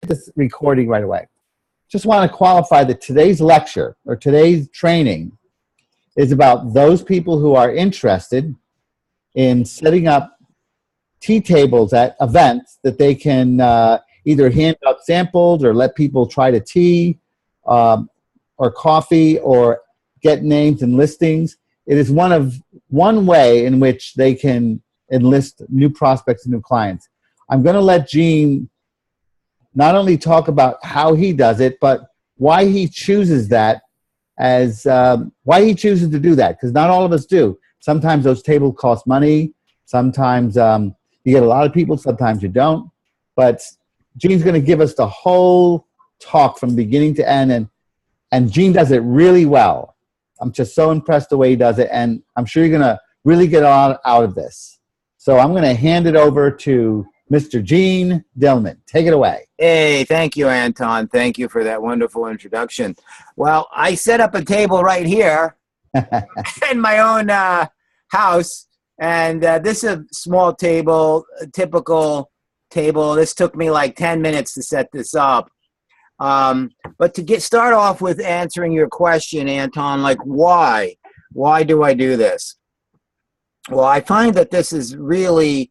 this recording right away. Just want to qualify that today's lecture or today's training is about those people who are interested in setting up tea tables at events that they can either hand out samples or let people try the tea or coffee or get names and listings. It is one way in which they can enlist new prospects and new clients. I'm going to let Gene not only talk about how he does it, but why he chooses that as why he chooses to do that, because not all of us do. Sometimes those tables cost money. Sometimes you get a lot of people. Sometimes you don't. But Gene's going to give us the whole talk from beginning to end, and Gene does it really well. I'm just so impressed the way he does it, and I'm sure you're going to really get a lot out of this. So I'm going to hand it over to Mr. Gene Dillman. Take it away. Hey, thank you, Anton. Thank you for that wonderful introduction. Well, I set up a table right here in my own house, and this is a small table, a typical table. This took me like 10 minutes to set this up. But to start off with answering your question, Anton, like why? Why do I do this? Well, I find that this is really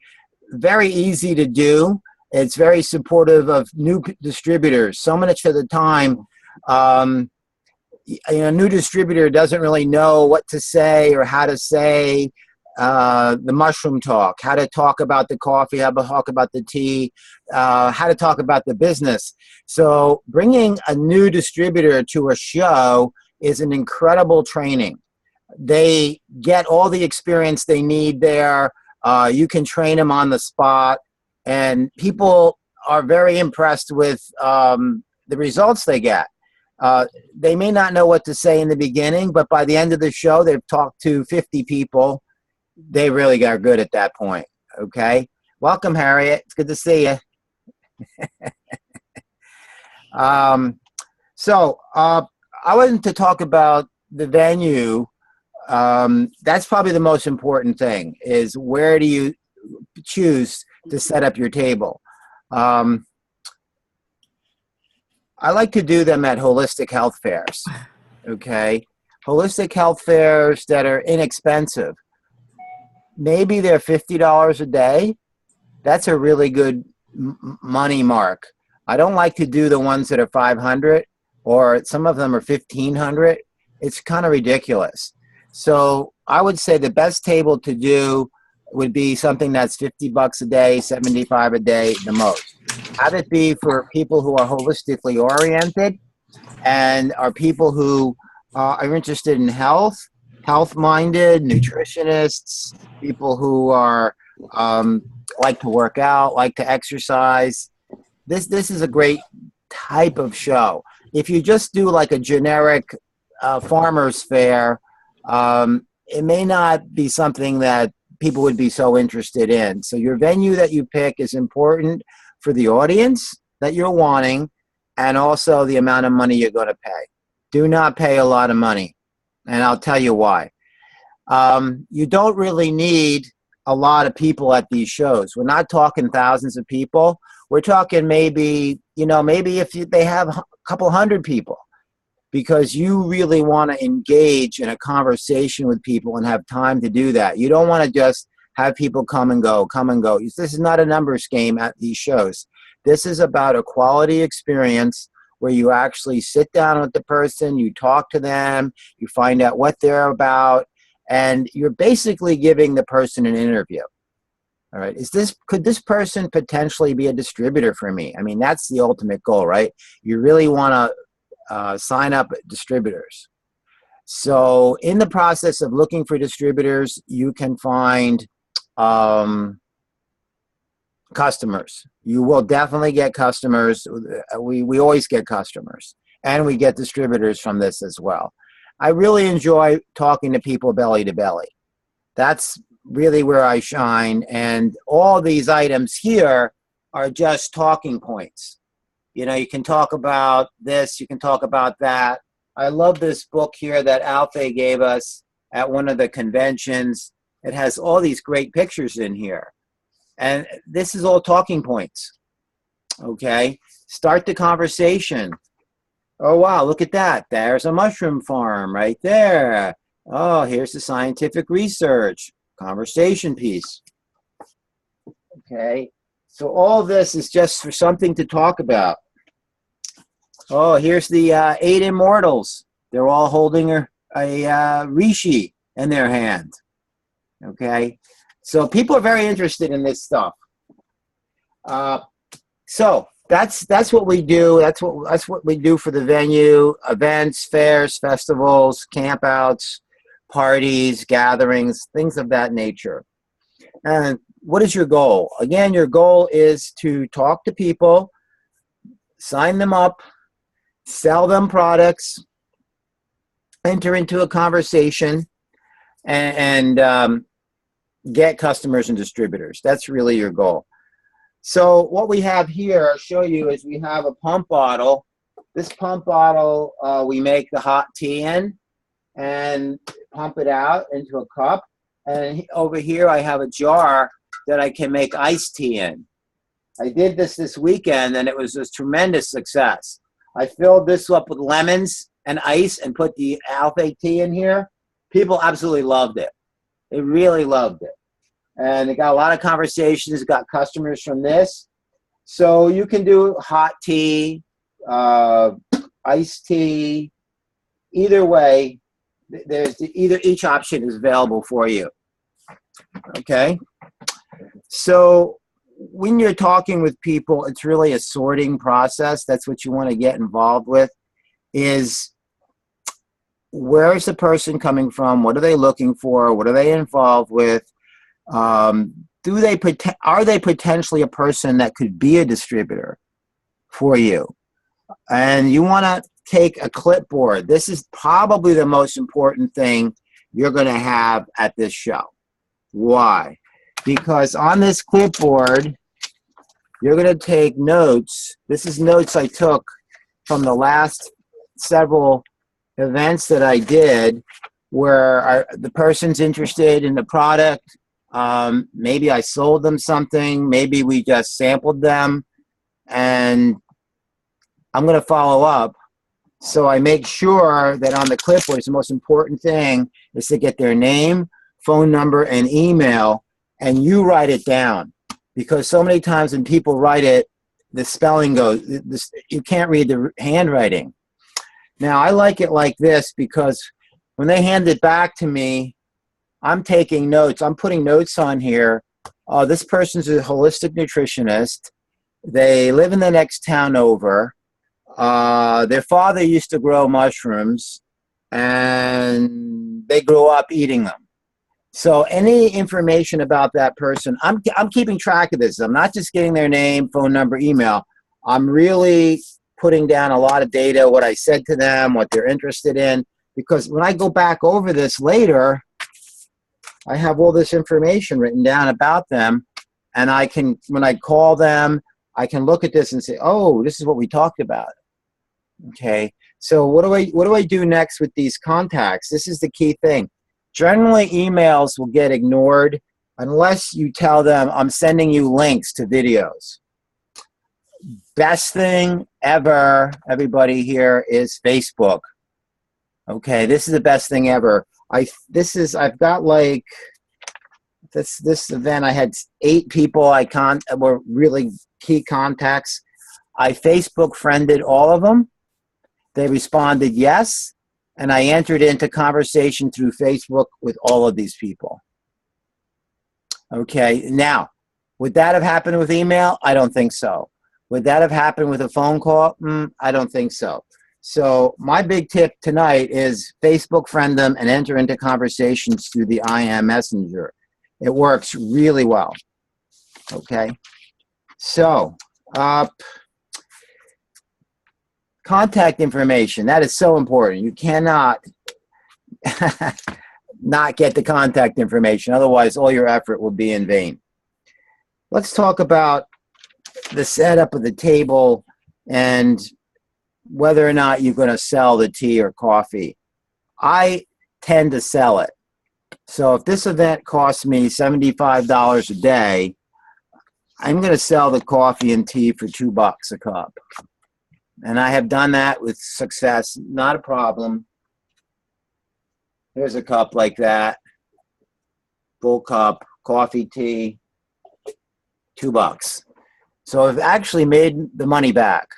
very easy to do. It's very supportive of new distributors. So much of the time, a new distributor doesn't really know what to say or how to say the mushroom talk, how to talk about the coffee, how to talk about the tea, how to talk about the business. So bringing a new distributor to a show is an incredible training. They get all the experience they need there. You can train them on the spot, and people are very impressed with the results they get. They may not know what to say in the beginning, but by the end of the show, they've talked to 50 people. They really got good at that point, okay? Welcome, Harriet. It's good to see you. So I wanted to talk about the venue. That's probably the most important thing, is where do you choose to set up your table. I like to do them at holistic health fairs, okay? Holistic health fairs that are inexpensive. Maybe they're $50 a day. That's a really good money mark. I don't like to do the ones that are $500, or some of them are $1,500. It's kind of ridiculous. So I would say the best table to do would be something that's $50 a day, $75 a day, the most. Have it be for people who are holistically oriented and are people who are interested in health-minded, nutritionists, people who are like to work out, like to exercise. This is a great type of show. If you just do like a generic farmer's fair, it may not be something that people would be so interested in. So your venue that you pick is important for the audience that you're wanting, and also the amount of money you're going to pay. Do not pay a lot of money, and I'll tell you why. You don't really need a lot of people at these shows. We're not talking thousands of people. We're talking maybe if they have a couple hundred people, because you really want to engage in a conversation with people and have time to do that. You don't want to just have people come and go. This is not a numbers game at these shows. This is about a quality experience where you actually sit down with the person, you talk to them, you find out what they're about, and you're basically giving the person an interview. All right, could this person potentially be a distributor for me? I mean, that's the ultimate goal, right? You really want to sign up distributors. So in the process of looking for distributors, you can find customers. You will definitely get customers. We always get customers, and we get distributors from this as well. I really enjoy talking to people belly to belly. That's really where I shine, and all these items here are just talking points. You know, you can talk about this, you can talk about that. I love this book here that Alfie gave us at one of the conventions. It has all these great pictures in here. And this is all talking points, okay? Start the conversation. Oh, wow, look at that. There's a mushroom farm right there. Oh, here's the scientific research. Conversation piece. Okay. So all this is just for something to talk about. Oh, here's the 8 immortals. They're all holding a rishi in their hand. Okay. So people are very interested in this stuff. So that's what we do. That's what we do for the venue: events, fairs, festivals, campouts, parties, gatherings, things of that nature. And what is your goal? Again, your goal is to talk to people, sign them up, sell them products, enter into a conversation, and get customers and distributors. That's really your goal. So what we have here, I'll show you, is we have a pump bottle. This pump bottle, we make the hot tea in and pump it out into a cup. And over here, I have a jar that I can make iced tea in. I did this weekend, and it was a tremendous success. I filled this up with lemons and ice and put the alpha tea in here. People absolutely loved it. They really loved it. And it got a lot of conversations, got customers from this. So you can do hot tea, iced tea, either way. Each option is available for you. Okay. So when you're talking with people, it's really a sorting process. That's what you want to get involved with, is where is the person coming from? What are they looking for? What are they involved with? Are they potentially a person that could be a distributor for you? And you want to take a clipboard. This is probably the most important thing you're going to have at this show. Why? Because on this clipboard, you're going to take notes. This is notes I took from the last several events that I did where the person's interested in the product. Maybe I sold them something. Maybe we just sampled them. And I'm going to follow up. So I make sure that on the clipboard, the most important thing is to get their name, phone number, and email, and you write it down. Because so many times when people write it, the spelling goes, you can't read the handwriting. Now, I like it like this because when they hand it back to me, I'm taking notes. I'm putting notes on here. This person's a holistic nutritionist. They live in the next town over. Their father used to grow mushrooms, and they grew up eating them. So any information about that person, I'm keeping track of this. I'm not just getting their name, phone number, email. I'm really putting down a lot of data, what I said to them, what they're interested in, because when I go back over this later, I have all this information written down about them, and I can, when I call them, I can look at this and say, oh, this is what we talked about. Okay, so what do I do next with these contacts? This is the key thing. Generally, emails will get ignored unless you tell them, I'm sending you links to videos. Best thing ever, everybody here, is Facebook. Okay, this is the best thing ever. I've got like this event. I had 8 people were really key contacts. I Facebook friended all of them. They responded yes, and I entered into conversation through Facebook with all of these people. Okay, now, would that have happened with email? I don't think so. Would that have happened with a phone call? I don't think so. So my big tip tonight is Facebook friend them and enter into conversations through the IM Messenger. It works really well. Okay, so contact information, that is so important. You cannot not get the contact information. Otherwise, all your effort will be in vain. Let's talk about the setup of the table and whether or not you're going to sell the tea or coffee. I tend to sell it. So if this event costs me $75 a day, I'm going to sell the coffee and tea for $2 a cup. And I have done that with success, not a problem. Here's a cup like that. Full cup, coffee, tea, $2. So I've actually made the money back.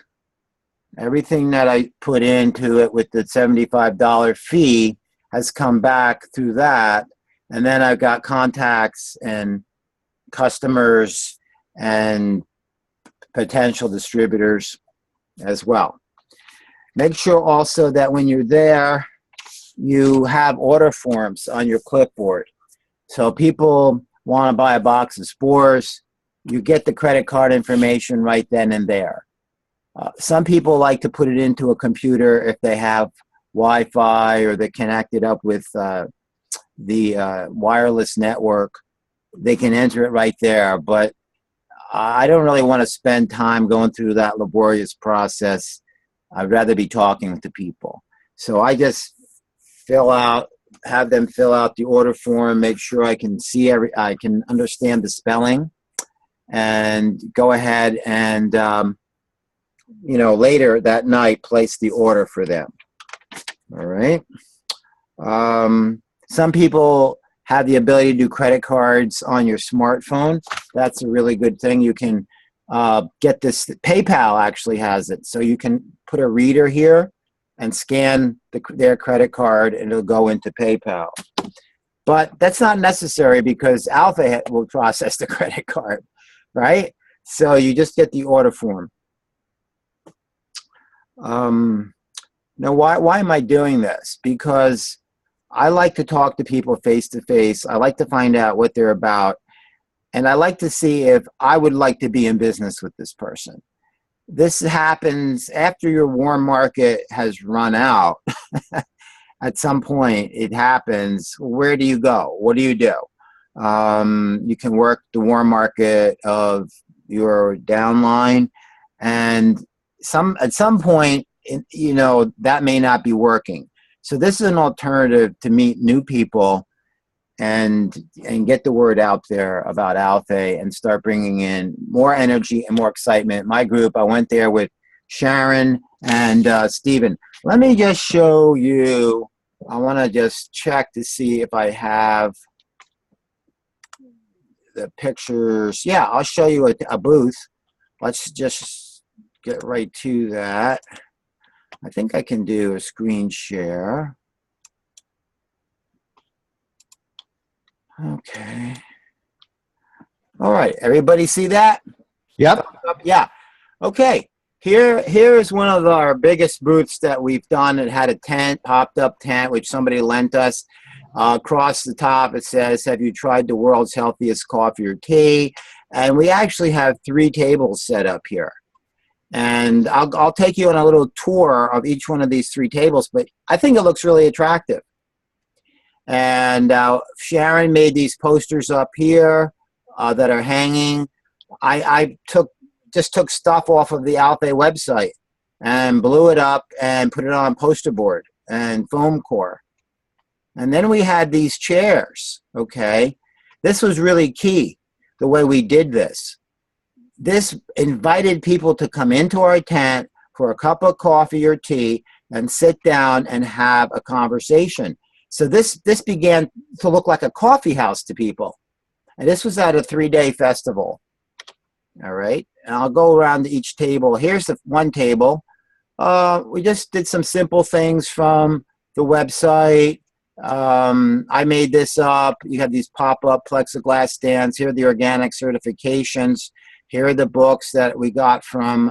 Everything that I put into it with the $75 fee has come back through that. And then I've got contacts and customers and potential distributors as well. Make sure also that when you're there, you have order forms on your clipboard. So people want to buy a box of spores, you get the credit card information right then and there. Some people like to put it into a computer if they have Wi-Fi or they're connected up with the wireless network. They can enter it right there, but I don't really want to spend time going through that laborious process. I'd rather be talking to people. So I just have them fill out the order form, make sure I can see I can understand the spelling, and go ahead and later that night place the order for them. All right. Some people have the ability to do credit cards on your smartphone. That's a really good thing. You can get this. PayPal actually has it, so you can put a reader here and scan their credit card, and it'll go into PayPal. But that's not necessary because Alpha will process the credit card, right? So you just get the order form. Now, why am I doing this? Because I like to talk to people face to face. I like to find out what they're about. And I like to see if I would like to be in business with this person. This happens after your warm market has run out. At some point, it happens. Where do you go? What do? You can work the warm market of your downline. And at some point, that may not be working. So this is an alternative to meet new people and get the word out there about Alpha and start bringing in more energy and more excitement. My group, I went there with Sharon and Stephen. Let me just show you. I want to just check to see if I have the pictures. Yeah, I'll show you a booth. Let's just get right to that. I think I can do a screen share. Okay. All right. Everybody see that? Yep. Yeah. Okay. Here's one of our biggest booths that we've done. It had a tent, popped up tent, which somebody lent us. Across the top, it says, "Have you tried the world's healthiest coffee or tea?" And we actually have 3 tables set up here. And I'll take you on a little tour of each one of these 3 tables, but I think it looks really attractive. And Sharon made these posters up here that are hanging. I just took stuff off of the Alpha website and blew it up and put it on poster board and foam core. And then we had these chairs, okay? This was really key, the way we did this. This invited people to come into our tent for a cup of coffee or tea and sit down and have a conversation. So this began to look like a coffee house to people. And this was at a 3-day festival. All right. And I'll go around to each table. Here's the one table. We just did some simple things from the website. I made this up. You have these pop-up plexiglass stands. Here are the organic certifications. Here are the books that we got from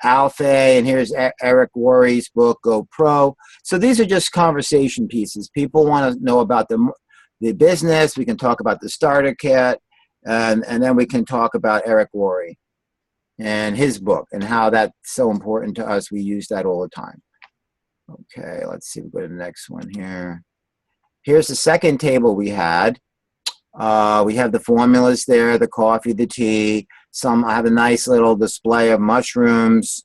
Alpha, and here's Eric Worre's book, Go Pro. So these are just conversation pieces. People want to know about the business. We can talk about the starter kit, and then we can talk about Eric Worre and his book and how that's so important to us. We use that all the time. Okay, let's see. We'll go to the next one here. Here's the second table we had. We have the formulas there, the coffee, the tea. I have a nice little display of mushrooms.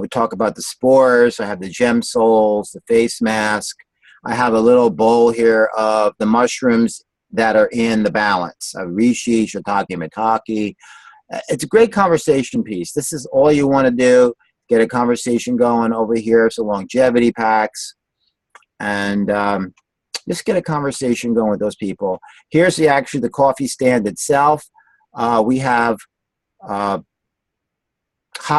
We talk about the spores. I have the gem soles, the face mask. I have a little bowl here of the mushrooms that are in the balance. Rishi, Shiitake, Mitake. It's a great conversation piece. This is all you want to do. Get a conversation going over here. So longevity packs. And just get a conversation going with those people. Here's actually the coffee stand itself. We have hot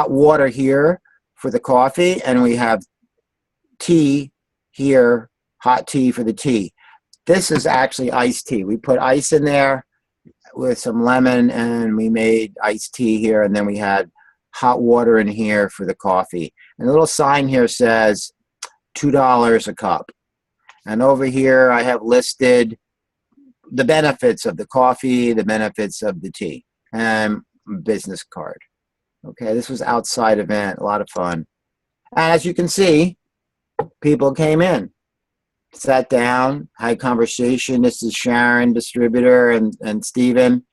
water here for the coffee, and we have tea here, hot tea for the tea. This is actually iced tea. We put ice in there with some lemon, and we made iced tea here, and then we had hot water in here for the coffee. And a little sign here says $2 a cup. And over here I have listed the benefits of the coffee, the benefits of the tea, and business card. Okay, this was outside event, a lot of fun. And as you can see, people came in, sat down, had conversation. This is Sharon, distributor, and Steven.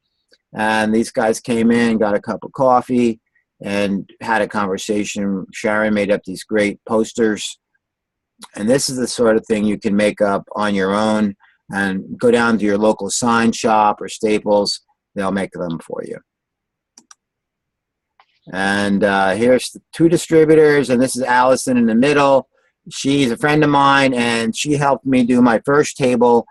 And these guys came in, got a cup of coffee, and had a conversation. Sharon made up these great posters. And this is the sort of thing you can make up on your own and go down to your local sign shop or Staples. They'll make them for you. And here's the two distributors, and this is Allison in the middle. She's a friend of mine, and she helped me do my first table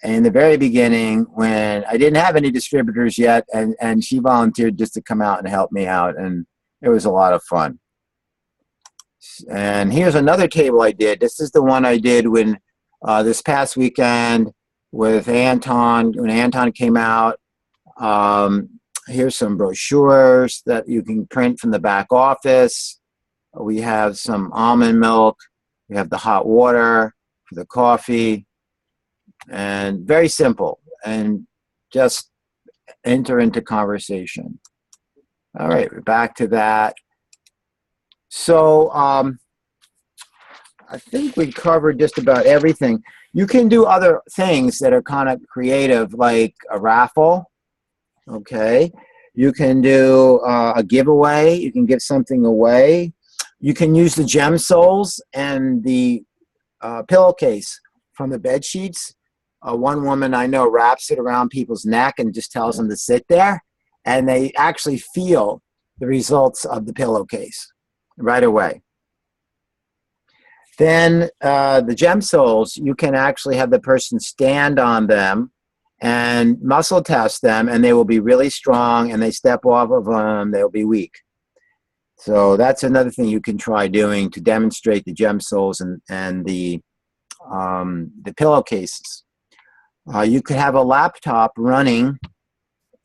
in the very beginning when I didn't have any distributors yet, and she volunteered just to come out and help me out, and it was a lot of fun. And here's another table I did. This is the one I did when this past weekend with Anton, when Anton came out. Here's some brochures that you can print from the back office. We have some almond milk. We have the hot water for the coffee. And very simple. And just enter into conversation. All right, we're back to that. So I think we covered just about everything. You can do other things that are kind of creative, like a raffle. Okay. You can do a giveaway. You can give something away. You can use the gem soles and the pillowcase from the bed sheets. One woman I know wraps it around people's neck and just tells them to sit there, and they actually feel the results of the pillowcase right away. Then the gem soles, you can actually have the person stand on them and muscle test them, and they will be really strong, and they step off of them, they'll be weak. So that's another thing you can try doing to demonstrate the gem soles and the pillowcases. You could have a laptop running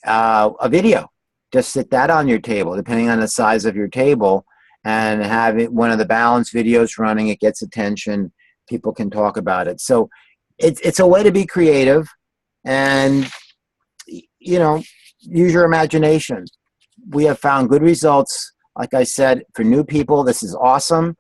a video. Just sit that on your table, depending on the size of your table, and have it, one of the balance videos running. It gets attention. People can talk about it. So it's a way to be creative and, you know, use your imagination. We have found good results. Like I said, for new people, this is awesome.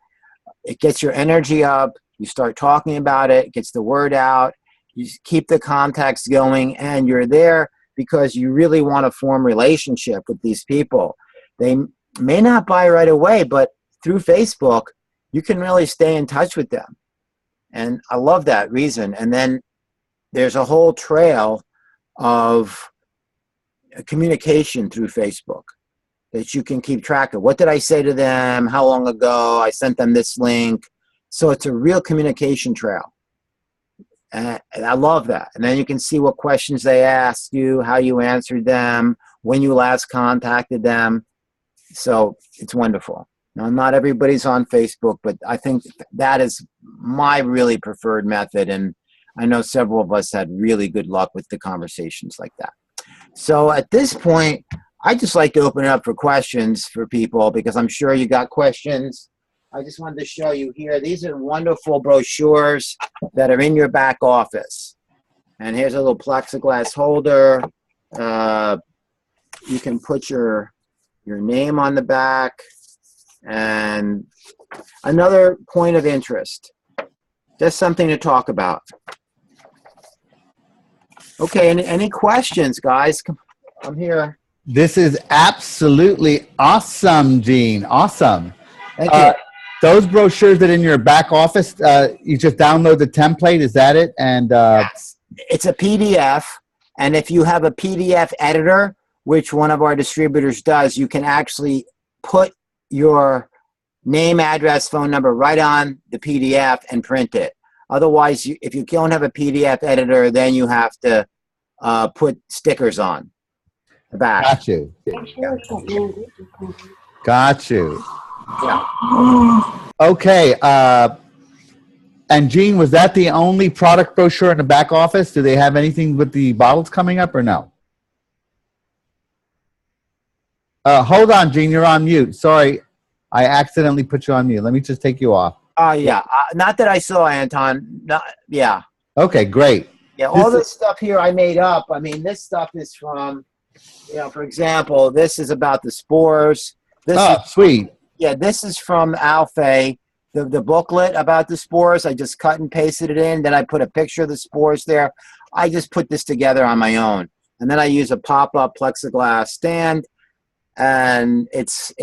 It gets your energy up. You start talking about it. It gets the word out. You keep the contacts going, and you're there because you really want to form relationship with these people. They may not buy right away, but through Facebook, you can really stay in touch with them. And I love that reason. And then there's a whole trail of communication through Facebook that you can keep track of. What did I say to them? How long ago? I sent them this link. So it's a real communication trail. And I love that. And then you can see what questions they asked you, how you answered them, when you last contacted them. So it's wonderful. Now, not everybody's on Facebook, but I think that is my really preferred method. And I know several of us had really good luck with the conversations like that. So at this point, I just like to open it up for questions for people because I'm sure you got questions. I just wanted to show you here. These are wonderful brochures that are in your back office. And here's a little plexiglass holder. You can put your name on the back. And another point of interest, just something to talk about. Okay, any questions, guys? I'm here. This is absolutely awesome, Gene. Awesome. Thank you. Those brochures that are in your back office, you just download the template. Is that it? And Yes. It's a PDF, and if you have a PDF editor, which one of our distributors does, you can actually put your name, address, phone number right on the PDF and print it. Otherwise, if you don't have a PDF editor, then you have to put stickers on the back. Got you. Got you. Yeah. Okay. And Gene, was that the only product brochure in the back office? Do they have anything with the bottles coming up or no? Hold on, Gene, you're on mute. Sorry, I accidentally put you on mute. Let me just take you off. Yeah. Not that I saw, Anton. Yeah. Okay, great. Yeah, all this stuff here I made up. I mean, this stuff is from, for example, this is about the spores. Sweet. Yeah, this is from Alfei, the booklet about the spores. I just cut and pasted it in. Then I put a picture of the spores there. I just put this together on my own. And then I use a pop-up plexiglass stand. And it's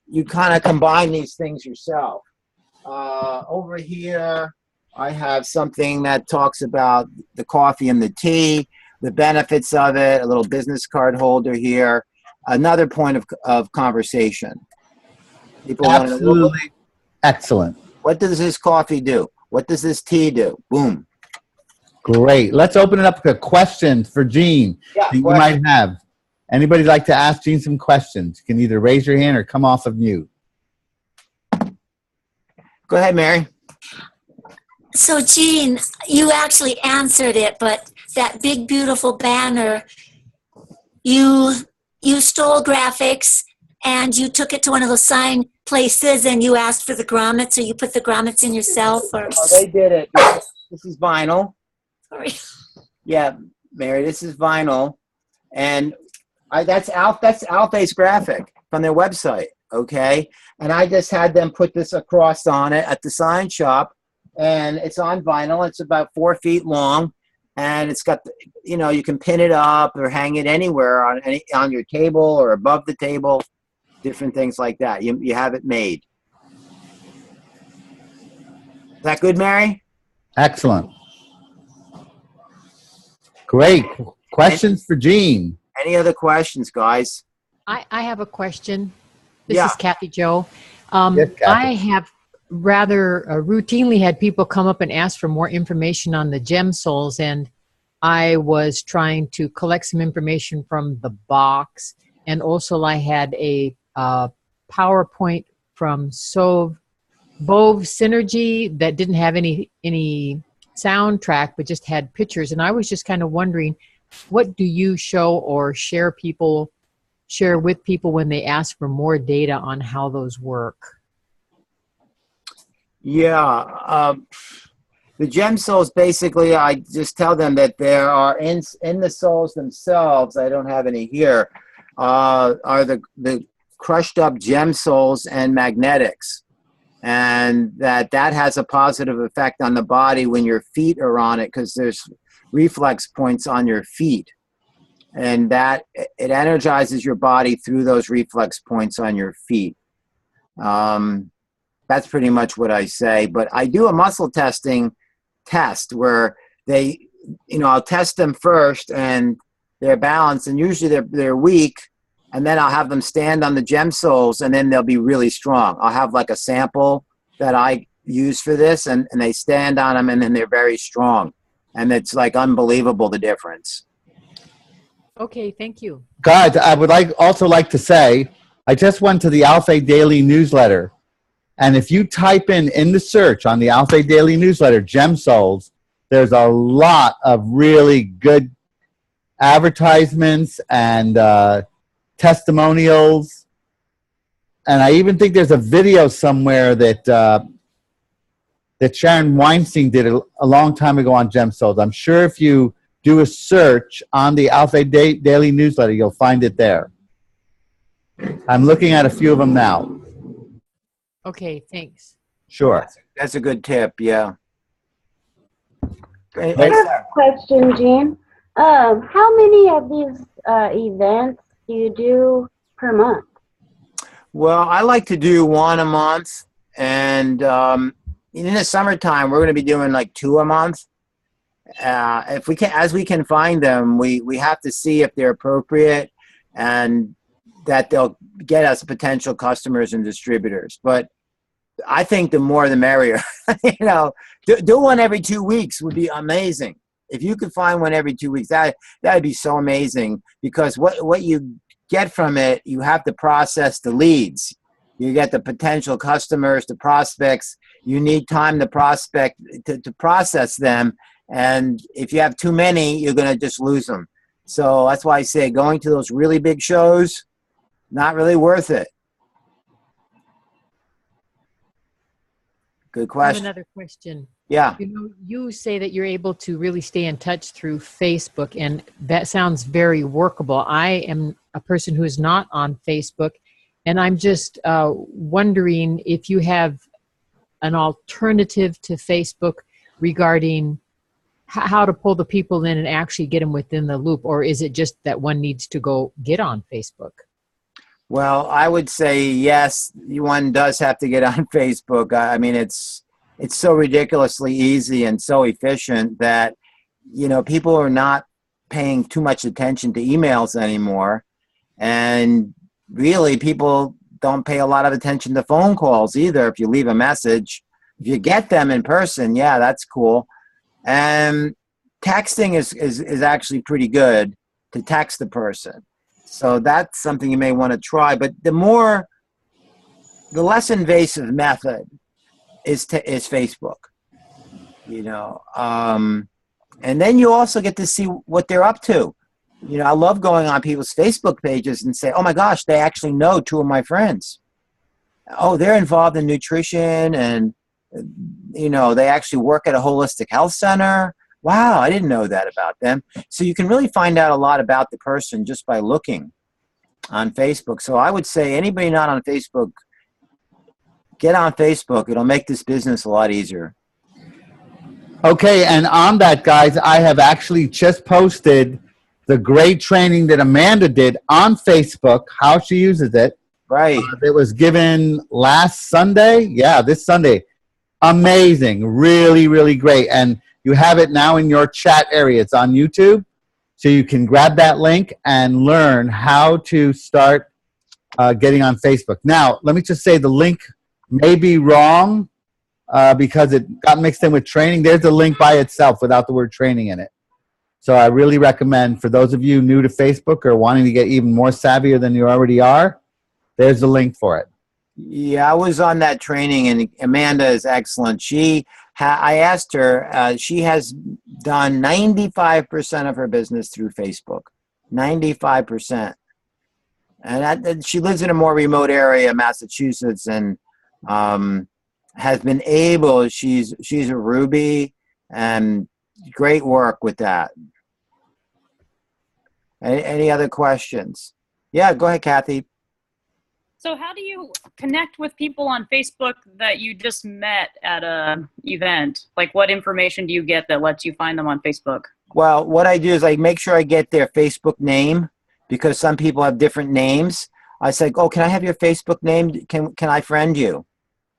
you kind of combine these things yourself. Over here, I have something that talks about the coffee and the tea, the benefits of it, a little business card holder here, another point of conversation. People Absolutely want to know, excellent. what does this coffee do? What does this tea do? Boom. Great. Let's open it up to questions for Gene that you might have. Anybody like to ask Gene some questions? You can either raise your hand or come off of mute. Go ahead, Mary. So, Gene, you actually answered it, but that big, beautiful banner, you stole graphics and you took it to one of those sign places and you asked for the grommets, or you put the grommets in yourself? Or Oh, they did it. This is vinyl. Sorry. Yeah, Mary, this is vinyl. And that's Alfei's graphic from their website, okay? And I just had them put this across on it at the sign shop, and it's on vinyl. It's about 4 feet long, and it's got, you can pin it up or hang it anywhere on your table or above the table, different things like that. You have it made. Is that good, Mary? Excellent. Great. Questions for Gene? Any other questions, guys? I have a question. This Yeah. is Kathy Joe. Yes, Kathy. I have rather routinely had people come up and ask for more information on the gem soles, and I was trying to collect some information from the box, and also I had a PowerPoint from Bove Synergy that didn't have any soundtrack, but just had pictures, and I was just kind of wondering, what do you show or share with people when they ask for more data on how those work? Yeah, the gem soles, basically, I just tell them that there are in the soles themselves, I don't have any here, are the crushed up gem soles and magnetics. And that has a positive effect on the body when your feet are on it, because there's reflex points on your feet. And that it energizes your body through those reflex points on your feet. That's pretty much what I say. But I do a muscle testing test where I'll test them first and they're balanced, and usually they're weak, and then I'll have them stand on the gem soles, and then they'll be really strong. I'll have like a sample that I use for this, and they stand on them, and then they're very strong. And it's like unbelievable, the difference. Okay, thank you. Guys, I would also like to say, I just went to the Alfei Daily newsletter, and if you type in the search on the Alfei Daily newsletter, gem soles, there's a lot of really good advertisements and testimonials. And I even think there's a video somewhere that Sharon Weinstein did a long time ago on gem soles. I'm sure if you do a search on the Alfei Daily newsletter, you'll find it there. I'm looking at a few of them now. Okay, thanks. Sure. That's a good tip, yeah. I have a question, Gene. How many of these events do you do per month? Well, I like to do one a month, and in the summertime, we're going to be doing like 2 a month. if we can, as we can find them, we have to see if they're appropriate and that they'll get us potential customers and distributors. But I think the more the merrier. You know, do one every 2 weeks would be amazing. If you could find one every 2 weeks, that'd be so amazing, because what you get from it, you have to process the leads. You get the potential customers, the prospects. You need time to prospect to process them. And if you have too many, you're going to just lose them. So that's why I say going to those really big shows, not really worth it. Good I have question. another question. Yeah. You know, you say that you're able to really stay in touch through Facebook, and that sounds very workable. I am a person who is not on Facebook, and I'm just wondering if you have an alternative to Facebook regarding how to pull the people in and actually get them within the loop, or is it just that one needs to go get on Facebook? Well, I would say yes, one does have to get on Facebook. I mean, it's so ridiculously easy and so efficient that, you know, people are not paying too much attention to emails anymore. And really, people don't pay a lot of attention to phone calls either. If you leave a message, if you get them in person, yeah, that's cool. And texting is actually pretty good to text the person. So that's something you may want to try. But the less invasive method is Facebook, you know. And then you also get to see what they're up to. You know, I love going on people's Facebook pages and say, oh my gosh, they actually know two of my friends. Oh, they're involved in nutrition, and, you know, they actually work at a holistic health center. Wow, I didn't know that about them. So you can really find out a lot about the person just by looking on Facebook. So I would say anybody not on Facebook, get on Facebook. It'll make this business a lot easier. Okay, and on that, guys, I have actually just posted the great training that Amanda did on Facebook, how she uses it. Right. It was given last Sunday. Yeah, this Sunday. Amazing. Really, really great. And you have it now in your chat area. It's on YouTube. So you can grab that link and learn how to start getting on Facebook. Now, let me just say the link may be wrong because it got mixed in with training. There's a link by itself without the word training in it. So I really recommend, for those of you new to Facebook or wanting to get even more savvier than you already are, there's the link for it. Yeah, I was on that training, and Amanda is excellent. I asked her, she has done 95% of her business through Facebook. 95%. And she lives in a more remote area, Massachusetts, and has been able, she's a Ruby, and great work with that. Any other questions? Yeah, go ahead, Kathy. So how do you connect with people on Facebook that you just met at an event? Like, what information do you get that lets you find them on Facebook? Well, what I do is I make sure I get their Facebook name, because some people have different names. I say, oh, can I have your Facebook name? Can I friend you?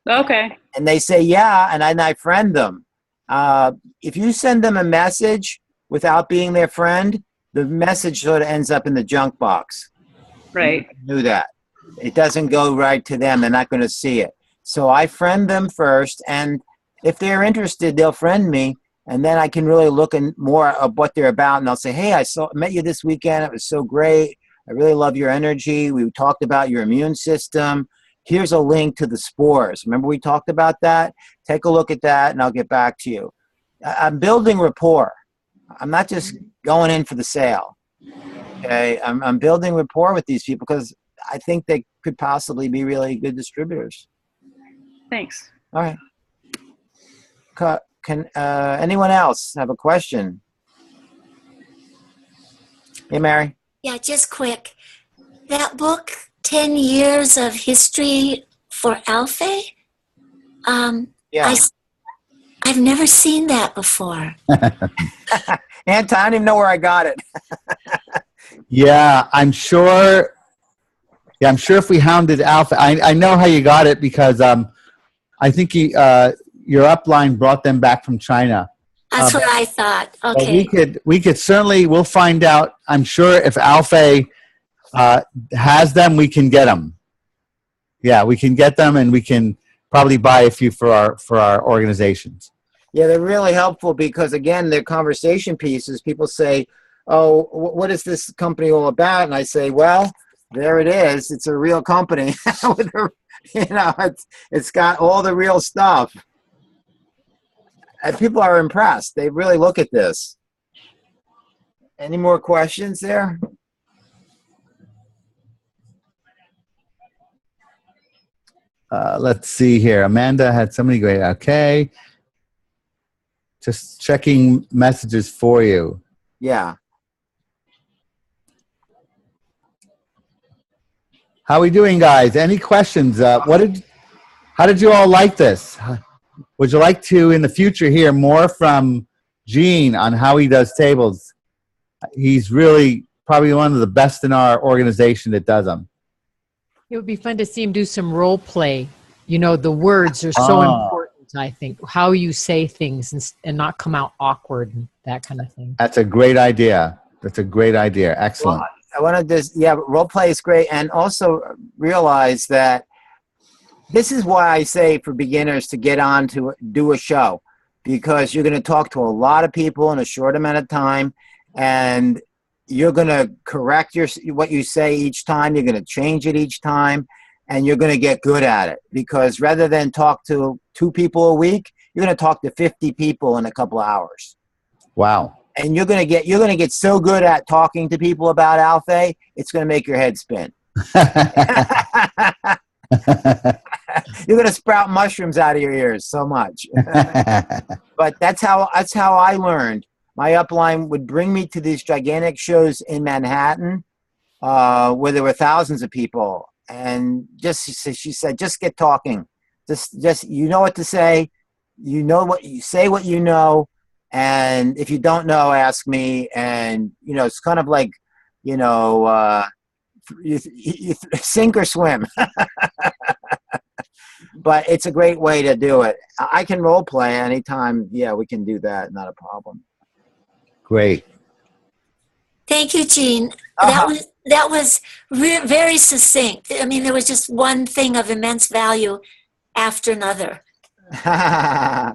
Okay. And they say, yeah, and I friend them. If you send them a message without being their friend, the message sort of ends up in the junk box. Right. You knew that. It doesn't go right to them. They're not going to see it. So I friend them first, and if they're interested, they'll friend me, and then I can really look in more of what they're about, and I'll say, hey, met you this weekend. It was so great. I really love your energy. We talked about your immune system. Here's a link to the spores. Remember we talked about that? Take a look at that, and I'll get back to you. I'm building rapport. I'm not just going in for the sale. Okay, I'm building rapport with these people because I think they could possibly be really good distributors. Thanks. All right. Can anyone else have a question? Hey, Mary. Yeah, just quick. That book, 10 Years of History for Alpha, Yeah. I've never seen that before. Anton, I don't even know where I got it. Yeah, I'm sure. Yeah, I'm sure if we hounded Alpha, I know how you got it because I think your upline brought them back from China. That's what I thought. But Okay. we could certainly, we'll find out. I'm sure if Alfay has them, we can get them. Yeah, we can get them, and we can probably buy a few for our organizations. Yeah, they're really helpful because, again, they're conversation pieces. People say, oh, what is this company all about? And I say, well, there it is. It's a real company. With it's got all the real stuff. And people are impressed. They really look at this. Any more questions there? Let's see here. Amanda had so many great. Okay. Just checking messages for you. Yeah. How are we doing, guys? Any questions? How did you all like this? Would you like to, in the future, hear more from Gene on how he does tables? He's really probably one of the best in our organization that does them. It would be fun to see him do some role play. You know, the words are so important, I think. How you say things and not come out awkward and that kind of thing. That's a great idea. That's a great idea. Excellent. Well, I want to just, role play is great. And also realize that this is why I say for beginners to get on to do a show, because you're going to talk to a lot of people in a short amount of time, and you're going to correct what you say each time. You're going to change it each time, and you're going to get good at it. Because rather than talk to 2 people a week, you're going to talk to 50 people in a couple of hours. Wow. And you're going to get so good at talking to people about Alfay, it's going to make your head spin. You're going to sprout mushrooms out of your ears so much. But that's how I learned. My upline would bring me to these gigantic shows in Manhattan where there were thousands of people. And she said, just get talking. Just you know what to say. You know what you say, what you know. And if you don't know, ask me. And, it's kind of like, you sink or swim. But it's a great way to do it. I can role play anytime. Yeah, we can do that. Not a problem. Great. Thank you, Gene. That was very succinct. I mean, there was just one thing of immense value after another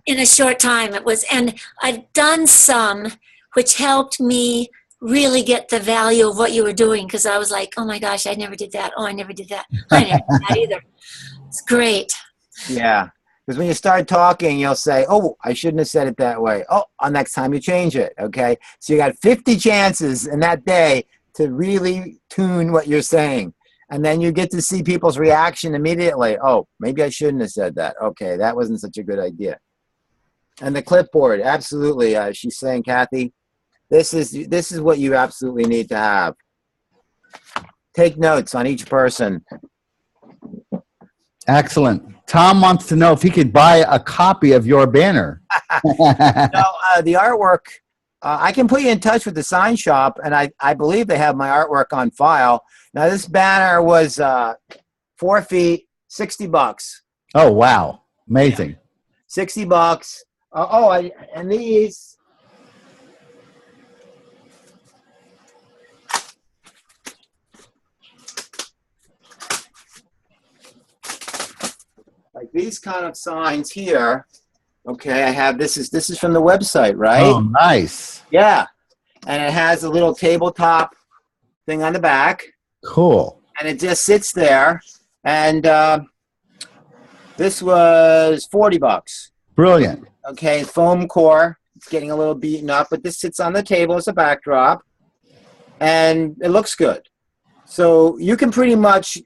in a short time. It was, and I've done some which helped me really get the value of what you were doing, because I was like, oh my gosh, I never did that. Oh, I never did that. I never did that either. It's great. Yeah, because when you start talking, you'll say, oh, I shouldn't have said it that way. Oh, next time you change it, okay? So you got 50 chances in that day to really tune what you're saying. And then you get to see people's reaction immediately. Oh, maybe I shouldn't have said that. Okay, that wasn't such a good idea. And the clipboard, absolutely. She's saying, Kathy, this is what you absolutely need to have. Take notes on each person. Excellent. Tom wants to know if he could buy a copy of your banner. The artwork, I can put you in touch with the sign shop, and I believe they have my artwork on file. Now, this banner was 4 feet, $60. Oh, wow. Amazing. $60. And these. Like these kind of signs here. Okay, I have this is from the website, right? Oh, nice. Yeah. And it has a little tabletop thing on the back. Cool. And it just sits there. And this was $40. Brilliant. Okay, foam core. It's getting a little beaten up, but this sits on the table as a backdrop. And it looks good. So you can pretty much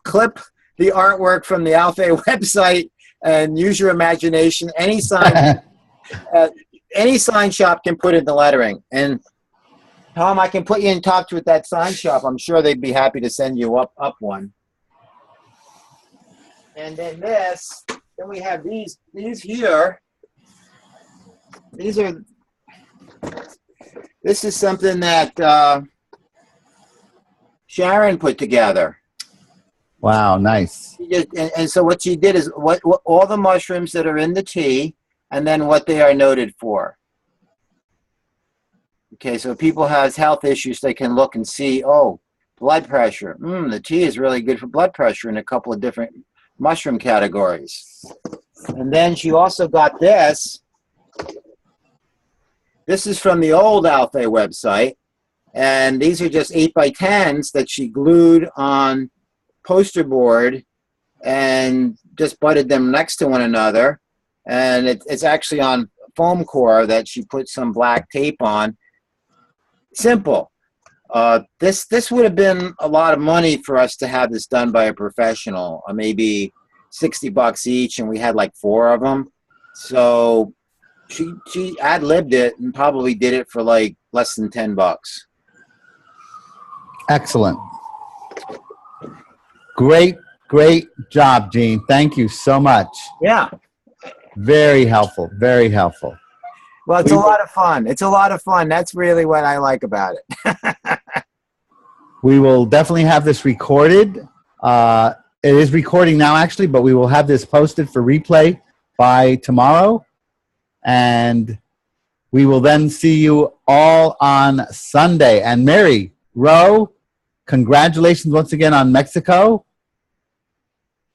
clip the artwork from the Alfay website and use your imagination. Any sign shop can put in the lettering. And Tom, I can put you in touch with that sign shop. I'm sure they'd be happy to send you up one. And then then we have these here. This is something that Sharon put together. Wow, nice. And so what she did is what all the mushrooms that are in the tea, and then what they are noted for. Okay, so if people has health issues, they can look and see, oh, blood pressure. The tea is really good for blood pressure in a couple of different mushroom categories. And then she also got this. This is from the old Alfay website. And these are just 8x10s that she glued on poster board and just butted them next to one another. And it's actually on foam core that she put some black tape on. Simple. This would have been a lot of money for us to have this done by a professional, maybe $60 each, and we had like 4 of them. So she ad-libbed it and probably did it for like less than $10. Excellent. Great job, Gene. Thank you so much. Yeah. Very helpful. Very helpful. Well, it's a lot of fun. It's a lot of fun. That's really what I like about it. We will definitely have this recorded. It is recording now, actually, but we will have this posted for replay by tomorrow. And we will then see you all on Sunday. And Mary, Roe, congratulations once again on Mexico.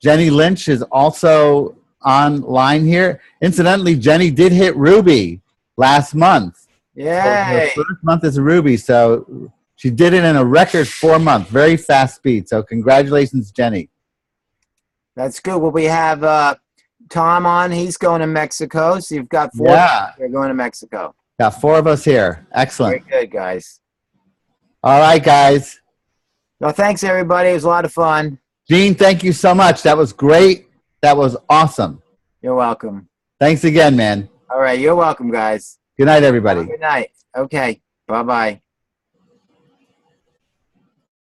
Jenny Lynch is also online here. Incidentally, Jenny did hit Ruby last month. Yay. Her first month is a Ruby, so she did it in a record 4 months. Very fast speed. So congratulations, Jenny. That's good. Well, we have Tom on. He's going to Mexico. So you've got 4 Yeah. They're going to Mexico. Got 4 of us here. Excellent. Very good, guys. All right, guys. Well, thanks, everybody. It was a lot of fun. Gene, thank you so much. That was great. That was awesome. You're welcome. Thanks again, man. All right. You're welcome, guys. Good night, everybody. Good night. Okay. Bye-bye.